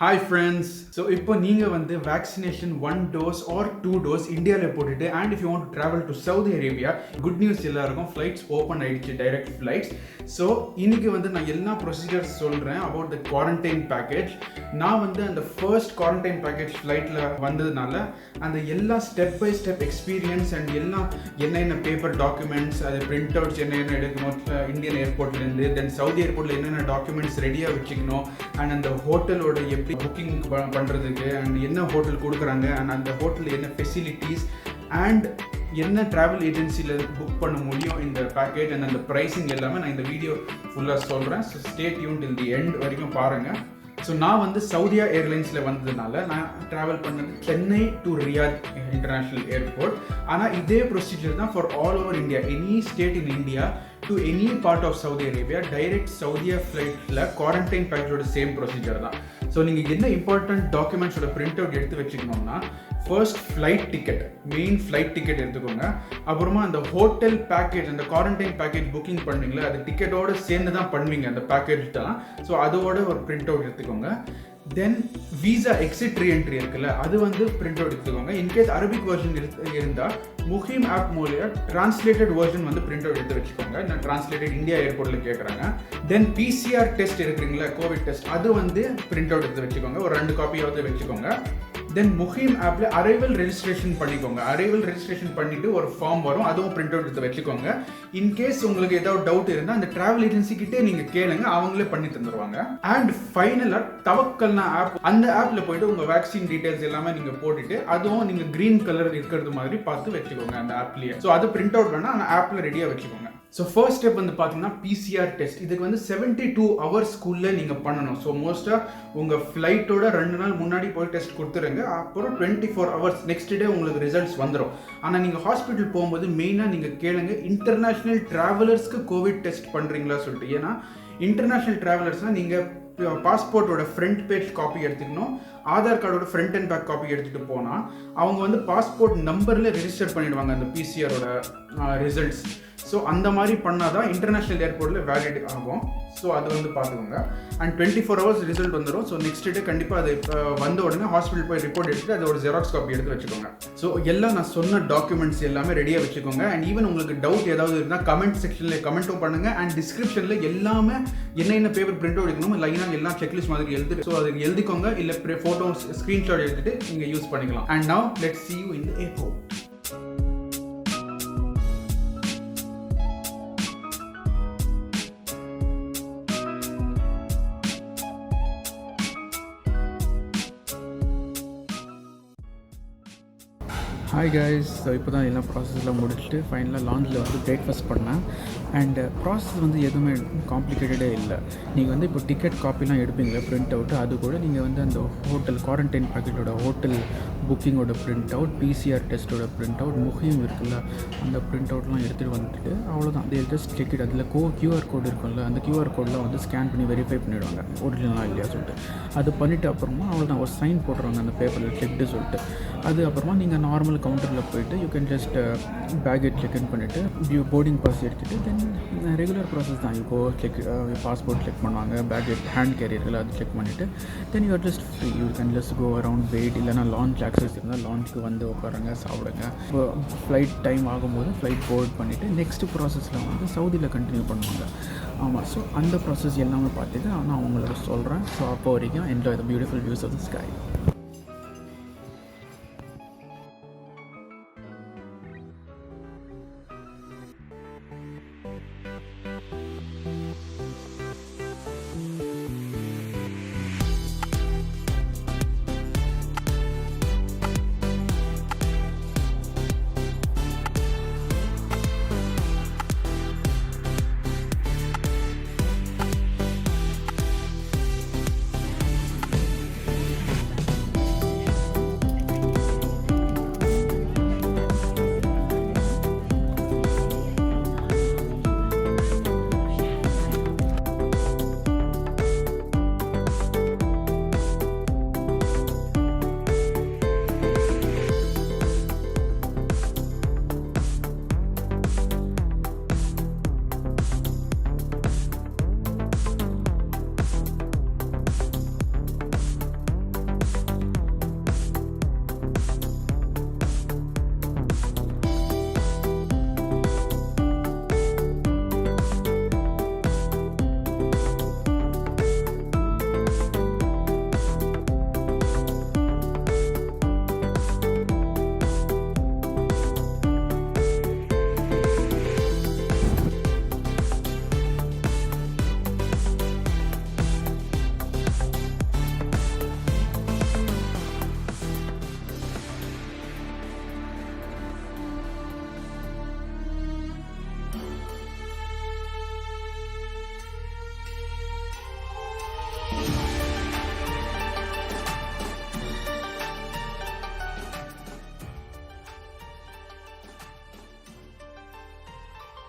Hi friends. So இப்போ நீங்க வந்து vaccination 1 dose or 2 dose இந்தியால போட்டுட்டு and if you want to travel to Saudi Arabia, good news எல்லாருக்கும் flights open ஆயிடுச்சு, direct flights. So இன்னைக்கு வந்து நான் எல்லா procedures சொல்றேன் about the quarantine package. நான் வந்து அந்த first quarantine package flightல வந்ததுனால அந்த எல்லா step by step experience and எல்லா என்னென்ன paper documents அது print outs என்னென்ன எடுக்கணும் இந்தியன் ஏர்போர்ட்ல இருந்து then Saudi ஏர்போர்ட்ல என்னென்ன documents ரெடியா வச்சுக்கணும் and அந்த ஹோட்டலோட புக்கிங் பண்ணுறதுக்கு அண்ட் என்ன ஹோட்டல் கொடுக்குறாங்க அண்ட் அந்த ஹோட்டலில் என்ன ஃபெசிலிட்டிஸ் அண்ட் என்ன ட்ராவல் ஏஜென்சியில் புக் பண்ண முடியும் இந்த பேக்கேஜ் அண்ட் அந்த ப்ரைஸிங் எல்லாமே நான் இந்த வீடியோ ஃபுல்லாக சொல்கிறேன். So stay tune till the end வரைக்கும் பாருங்கள். ஸோ நான் வந்து சவுதியா ஏர்லைன்ஸில் வந்ததுனால நான் ட்ராவல் பண்ணது Chennai to Riyadh international airport. ஆனால் இதே ப்ரொசீஜர் தான் for all over India, any state in India to any part of Saudi Arabia. Direct Saudia ஃப்ளைட்டில் குவாரண்டைன் பேக்கேஜோட சேம் ப்ரொசீஜர் தான். ஸோ நீங்கள் என்ன இம்பார்ட்டன்ட் டாக்குமெண்ட்ஸோட பிரிண்ட் அவுட் எடுத்து வச்சுக்கணும்னா first flight ticket, main flight ticket எடுத்துக்கோங்க. அப்புறமா அந்த ஹோட்டல் பேக்கேஜ், அந்த குவாரண்டைன் பேக்கேஜ் புக்கிங் பண்ணுவீங்களா அது டிக்கெட்டோடு சேர்ந்து தான் பண்ணுவீங்க அந்த பேக்கேஜ் தான். ஸோ அதோட ஒரு பிரிண்ட் அவுட் எடுத்துக்கோங்க. தென் விசா எக்ஸிட் ரீஎன்ட்ரி இருக்குல்ல அது வந்து பிரிண்ட் அவுட் எடுத்துக்கோங்க. இன்கேஸ் அரபிக் வெர்ஷன் இருந்தால் முகீம் ஆப் மூலியம் டிரான்ஸ்லேட்டட் வெர்ஷன் வந்து பிரிண்ட் அவுட் எடுத்து வச்சுக்கோங்க. நான் டிரான்ஸ்லேட்டட் இந்தியா ஏர்போர்ட்டில் கேட்குறாங்க. தென் PCR டெஸ்ட் இருக்குங்களா, கோவிட் டெஸ்ட், அது வந்து பிரிண்ட் அவுட் எடுத்து வச்சுக்கோங்க. ஒரு 2 காப்பியாவது வச்சுக்கோங்க. தென் முகீம் ஆப்பில் அரைவல் ரெஜிஸ்ட்ரேஷன் பண்ணிக்கோங்க. அரைவல் ரெஜிஸ்ட்ரேஷன் பண்ணிவிட்டு ஒரு ஃபார்ம் வரும், அதுவும் பிரிண்ட் அவுட் எடுத்து வச்சுக்கோங்க. இன்கேஸ் உங்களுக்கு ஏதாவது டவுட் இருந்தால் அந்த ட்ராவல் ஏஜென்சிக்கிட்டே நீங்கள் கேளுங்க, அவங்களே பண்ணி தந்துடுவாங்க. அண்ட் ஃபைனலாக தவக்கல்னா ஆப், அந்த ஆப்பில் போய்ட்டு உங்கள் வேக்சின் டீட்டெயில்ஸ் எல்லாமே நீங்கள் போட்டுட்டு அதுவும் நீங்கள் க்ரீன் கலர் இருக்கிறது மாதிரி பார்த்து வச்சுக்கோங்க அந்த ஆப்லேயே. ஸோ அது பிரிண்ட் அவுட் வேணால் அந்த ஆப்பில் ரெடியாக வச்சுக்கோங்க. ஸோ ஃபர்ஸ்ட் ஸ்டெப் வந்து பார்த்தீங்கன்னா PCR டெஸ்ட். இதுக்கு வந்து 72 ஹவர்ஸ்க்குள்ளே நீங்கள் பண்ணணும். ஸோ மோஸ்ட்டாக உங்கள் ஃப்ளைட்டோட 2 நாள் முன்னாடி போய் டெஸ்ட் கொடுத்துருங்க. அப்புறம் 24 ஹவர்ஸ் நெக்ஸ்ட் டே உங்களுக்கு ரிசல்ட்ஸ் வந்துடும். ஆனால் நீங்கள் ஹாஸ்பிட்டல் போகும்போது மெயினாக நீங்கள் கேளுங்க இன்டர்நேஷ்னல் ட்ராவலர்ஸ்க்கு கோவிட் டெஸ்ட் பண்ணுறீங்களா சொல்லிட்டு. ஏன்னா இன்டர்நேஷ்னல் ட்ராவலர்ஸ்னால் நீங்கள் பாஸ்போர்ட்டோட ஃப்ரண்ட் பேஜ் காப்பி எடுத்துக்கணும், ஆதார் கார்டோட ஃப்ரண்ட் அண்ட் பேக் காப்பி எடுத்துகிட்டு போனால் அவங்க வந்து பாஸ்போர்ட் நம்பரில் ரெஜிஸ்டர் பண்ணிவிடுவாங்க அந்த PCRோட ரிசல்ட்ஸ். ஸோ அந்த மாதிரி பண்ணால் தான் இன்டர்நேஷ்னல் ஏர்போர்ட்டில் வேலிட் ஆகும். ஸோ அது வந்து பார்த்துக்கோங்க. அண்ட் 24 ஹவர்ஸ் ரிசல்ட் வந்துடும். ஸோ நெக்ஸ்ட் டே கண்டிப்பாக அது வந்த உடனே ஹாஸ்பிட்டல் போய் ரிப்போர்ட் எடுத்துட்டு அது ஒரு ஜெராக்ஸ் காப்பி எடுத்து வச்சுக்கோங்க. ஸோ எல்லாம் நான் சொன்ன டாக்குமெண்ட்ஸ் எல்லாமே ரெடியாக வச்சுக்கோங்க. அண்ட் ஈவன் உங்களுக்கு டவுட் ஏதாவது இருந்தால் கமெண்ட் செக்ஷனில் கமெண்ட்டும் பண்ணுங்கள். அண்ட் டிஸ்கிரிப்ஷனில் எல்லாமே என்னென்ன பேப்பர் பிரிண்ட் அவுட் எடுக்கணும் லைனாக எல்லாம் செக்லிஸ்ட் மாதிரி எழுதிட்டு ஸோ அதுக்கு எழுதிக்கோங்க. இல்லை ஃபோட்டோஸ் ஸ்க்ரீன்ஷாட் எடுத்துகிட்டு நீங்கள் யூஸ் பண்ணிக்கலாம். And now let's see you in the airport. Hi guys. So இப்போ தான் எல்லாம் ப்ராசஸ்லாம் முடிச்சுட்டு ஃபைனலாக லாஞ்சில் வந்து பிரேக்ஃபாஸ்ட் பண்ணேன். அண்ட் ப்ராசஸ் வந்து எதுவுமே காம்ப்ளிகேட்டடே இல்லை. நீங்கள் வந்து இப்போ டிக்கெட் காப்பிலாம் எடுப்பீங்களா பிரிண்ட் அவுட்டு, அது கூட நீங்கள் வந்து அந்த ஹோட்டல் குவாரண்டைன் பேக்கெட்டோட ஹோட்டல் புக்கிங்கோட பிரிண்ட் அவுட், PCR டெஸ்ட்டோட பிரிண்ட் அவுட், முகீம் இருக்குல்ல அந்த பிரிண்ட் அவுட்லாம் எடுத்துகிட்டு வந்துட்டு அவ்வளோதான். They just check it. அதில் QR கோடு இருக்கும்ல, அந்த QR கோடெலாம் வந்து ஸ்கேன் பண்ணி வெரிஃபை பண்ணிவிடுவாங்க ஒரிஜினலாக இல்லையா சொல்லிட்டு. அது பண்ணிவிட்டு அப்புறமா அவ்வளோதான் ஒரு சைன் போட்டுருவாங்க அந்த பேப்பரில் செக்டு சொல்லிட்டு. அது அப்புறமா நீங்கள் நார்மல் கவுண்டரில் போய்ட்டு you can just baggage check in பண்ணிவிட்டு போர்டிங் பாஸ் எடுத்துகிட்டு தென் ரெகுலர் ப்ராசஸ் தான். இப்போ செக் பாஸ்போர்ட் செக் பண்ணுவாங்க, பேக்கேஜ் ஹேண்ட் கேரியர்கள் அது செக் பண்ணிவிட்டு then you are just free. You can just go around wait. இல்லைனா லான்ச் ஆக்சஸ் இருந்தால் லான்ச்சுக்கு வந்து உட்காருங்க, சாப்பிடுங்க. இப்போ ஃப்ளைட் டைம் ஆகும்போது ஃப்ளைட் போர்ட் பண்ணிவிட்டு நெக்ஸ்ட் ப்ராசஸில் வந்து சவுதியில் கண்டினியூ பண்ணுவாங்க. ஆமாம். ஸோ அந்த ப்ராசஸ் எல்லாமே பார்த்துட்டு நான் உங்களுக்கு சொல்கிறேன். ஸோ அப்போ வரைக்கும் enjoy the beautiful views of the sky.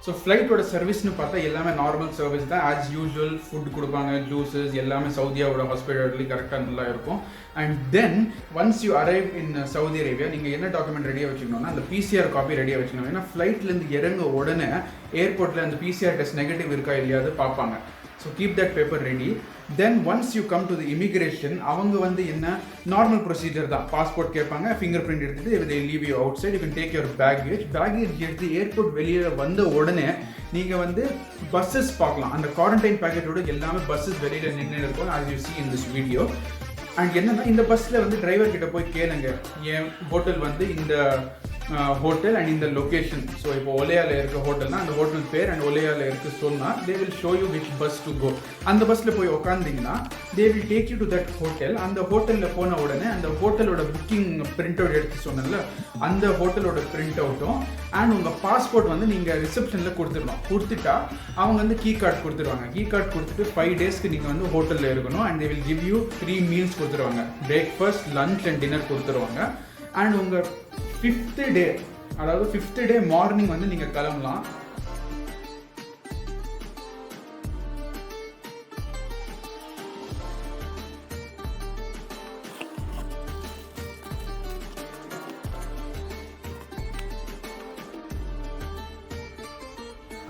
So ஃப்ளைட்டோட சர்வீஸ்னு பார்த்தா எல்லாமே நார்மல் சர்வீஸ் தான். ஆஸ் யூஸ்வல் ஃபுட் கொடுப்பாங்க, ஜூஸஸ் எல்லாமே சவுதியாவோட ஹாஸ்பிட்டல்லையும் கரெக்டாக நல்லா இருக்கும். And then once you arrive in Saudi Arabia, நீங்கள் என்ன டாக்குமெண்ட் ரெடியாக வச்சுக்கணும்னா அந்த பிசிஆர் காப்பி ரெடியாக வச்சுக்கணும். ஏன்னா ஃப்ளைட்லேருந்து இறங்க உடனே ஏர்போர்ட்டில் அந்த பிசிஆர் டெஸ்ட் நெகட்டிவ் இருக்கா இல்லையாது பார்ப்பாங்க. So keep that paper ready. Then once you come to the immigration, அவங்க வந்து என்ன நார்மல் ப்ரொசீஜர் தான். பாஸ்போர்ட் கேட்பாங்க, ஃபிங்கர் பிரிண்ட் எடுத்துட்டு they leave you outside. You can take your baggage எடுத்து ஏர்போர்ட் வெளியே வந்த உடனே நீங்கள் வந்து பஸ்ஸஸ் பார்க்கலாம். அந்த குவாரண்டைன் பேக்கெட்டோட எல்லாமே பஸ்ஸஸ் வெளியில் நின்று இருக்கும், as you see in this video. And என்னன்னா இந்த பஸ்ஸில் வந்து டிரைவர் கிட்ட போய் கேளுங்க, என் ஹோட்டல் வந்து இந்த ஹோட்டல் அண்ட் இந்த லொக்கேஷன். ஸோ இப்போ ஒலையாவில் இருக்க ஹோட்டல்னா அந்த ஹோட்டல் பேர் அண்ட் ஒலையாவில் இருக்கு சொன்னால் they will show you which bus to go. அந்த பஸ்ஸில் போய் உட்காந்திங்கன்னா they will take you to that hotel. அந்த ஹோட்டலில் போன உடனே அந்த ஹோட்டலோட புக்கிங் பிரிண்ட் அவுட் எடுத்து சொன்னல, அந்த ஹோட்டலோட பிரிண்ட் அவுட்டும் அண்ட் உங்கள் பாஸ்போர்ட் வந்து நீங்கள் ரிசப்ஷனில் கொடுத்துடணும். கொடுத்துட்டா அவங்க வந்து கீ கார்டு கொடுத்துருவாங்க. கீ கார்டு கொடுத்துட்டு 5 டேஸ்க்கு நீங்கள் வந்து ஹோட்டலில் இருக்கணும். And they will give you 3 meals கொடுத்துருவாங்க. பிரேக்ஃபாஸ்ட், லஞ்ச் அண்ட் டின்னர் கொடுத்துருவாங்க. அண்ட் உங்கள் 5th டே, அதாவது 5th டே மார்னிங் வந்து நீங்கள் கிளம்பலாம்.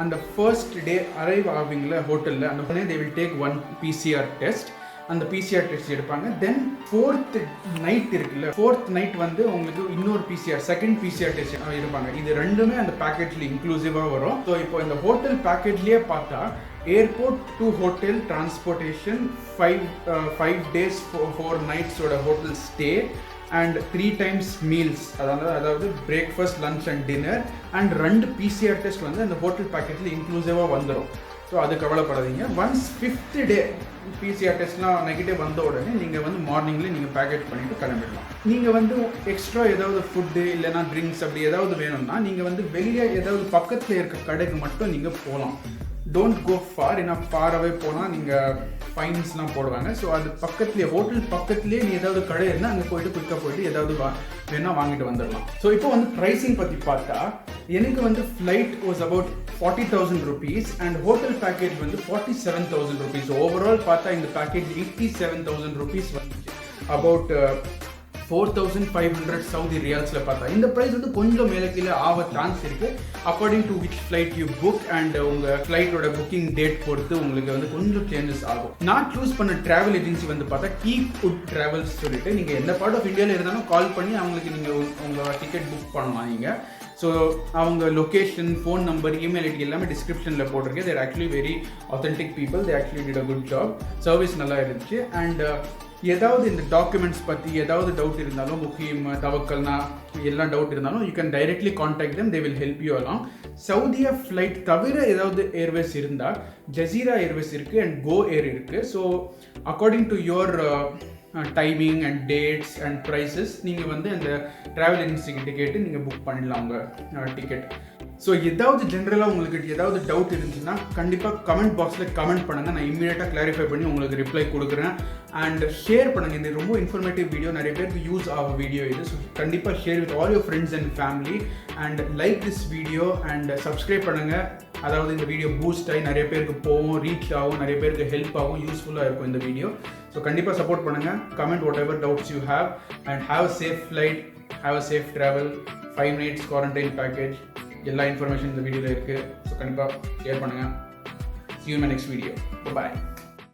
அந்த ஃபர்ஸ்ட் டே அரைவ் ஆவீங்கள ஹோட்டலில், அந்த உடனே they will take 1 PCR test. அந்த PCR டெஸ்ட் எடுப்பாங்க. தென் 4th நைட் இருக்குல்ல, 4th நைட் வந்து உங்களுக்கு இன்னொரு செகண்ட் PCR டெஸ்ட் இருப்பாங்க. இது ரெண்டுமே அந்த பேக்கேஜில் இன்க்ளூசிவாக வரும். ஸோ இப்போ இந்த ஹோட்டல் பேக்கேஜ்லேயே பார்த்தா airport to hotel transportation, 5 days 4 நைட்ஸோட hotel stay and 3 times meals, அதாவது breakfast, lunch and dinner and 2 PCR test வந்து அந்த ஹோட்டல் பேக்கேஜில் இன்க்ளூசிவாக வந்துடும். ஸோ அது கவலைப்படாதீங்க. ஒன்ஸ் 5th டே PCR டெஸ்ட்லாம் நெகட்டிவ் வந்த உடனே நீங்கள் வந்து மார்னிங்லேயே நீங்கள் பேக்கேஜ் பண்ணிவிட்டு கிளம்பிடலாம். நீங்கள் வந்து எக்ஸ்ட்ரா ஏதாவது ஃபுட்டு இல்லைனா ட்ரிங்க்ஸ் அப்படி ஏதாவது வேணும்னா நீங்கள் வந்து வெளியே ஏதாவது பக்கத்தில் இருக்க கடைக்கு மட்டும் நீங்கள் போகலாம். Don't go far. ஏன்னா ஃபார் அவே போனால் நீங்கள் ஃபைன்ஸ்லாம் போடுவாங்க. ஸோ அது பக்கத்துலேயே, ஹோட்டல் பக்கத்துலேயே நீ ஏதாவது கடை இருந்தால் அங்கே போய்ட்டு குயிக்காக போய்ட்டு ஏதாவது வேணால் வாங்கிட்டு வந்துடலாம். ஸோ இப்போ வந்து ப்ரைஸிங் பற்றி பார்த்தா எனக்கு வந்து flight was about 40,000 rupees and hotel package வந்து 47,000 rupees. ஓவரால் பார்த்தா இந்த பேக்கேஜ் 87,000 rupees வந்துச்சு. அபவுட் 4,500 சவுதி ரியால்ஸில் பார்த்தா இந்த ப்ரைஸ் வந்து கொஞ்சம் மேலே கீழே ஆக சான்ஸ் இருக்குது. According to which flight you book and உங்கள் ஃப்ளைட்டோட புக்கிங் டேட் பொறுத்து உங்களுக்கு வந்து கொஞ்சம் சேஞ்சஸ் ஆகும். நான் சூஸ் பண்ண ட்ராவல் ஏஜென்சி வந்து பார்த்தா TEAK ட்ராவல்ஸ் சொல்லிட்டு, நீங்கள் எந்த பார்ட் ஆஃப் இந்தியாவில் இருந்தாலும் கால் பண்ணி அவங்களுக்கு நீங்கள் உங்கள் டிக்கெட் புக் பண்ணலாம். நீங்கள் ஸோ அவங்க location, phone number, email ID எல்லாமே டிஸ்கிரிப்ஷனில் போட்டிருக்கேன். They're actually very authentic people. They actually did a good job. Service நல்லா இருந்துச்சு. அண்ட் ஏதாவது இந்த டாக்குமெண்ட்ஸ் பற்றி ஏதாவது டவுட் இருந்தாலும், முகீம், தவக்கல்னா எல்லா டவுட் இருந்தாலும் you can directly contact them. They will help you along. Saudia flight தவிர ஏதாவது ஏர்வேஸ் இருந்தால் ஜசீரா ஏர்வேஸ் இருக்குது அண்ட் கோ ஏர் இருக்குது. So according to your timing and dates and prices நீங்கள் வந்து அந்த ட்ராவல் ஏஜென்சிக்கிட்ட கேட்டு நீங்கள் புக் பண்ணிடலாம் உங்கள் டிக்கெட். ஸோ ஏதாவது ஜென்ரலாக உங்களுக்கு ஏதாவது டவுட் இருந்துச்சுன்னா கண்டிப்பாக கமெண்ட் பாக்ஸில் கமெண்ட் பண்ணுங்கள். நான் இம்மீடியட்டாக கிளாரிஃபை பண்ணி உங்களுக்கு ரிப்ளை கொடுக்குறேன். அண்ட் ஷேர் பண்ணுங்கள். இது ரொம்ப இன்ஃபர்மேட்டிவ் வீடியோ, நிறைய பேருக்கு யூஸ் ஆகும் வீடியோ இது. ஸோ கண்டிப்பாக share with all your friends and family and like this video and subscribe பண்ணுங்கள். அதாவது இந்த வீடியோ பூஸ்ட் ஆகி நிறைய பேருக்கு போகும், ரீச் ஆகும், நிறைய பேருக்கு ஹெல்ப் ஆகும், யூஸ்ஃபுல்லாக இருக்கும் இந்த வீடியோ. ஸோ கண்டிப்பாக சப்போர்ட் பண்ணுங்கள். Comment what ever doubts you have and have a safe flight, have a safe travel. 5 nights quarantine package எல்லா இன்ஃபர்மேஷன் இந்த வீடியோவில் இருக்குது. ஸோ கண்டிப்பாக ஷேர் பண்ணுங்கள். See you in my next video. Bye-bye.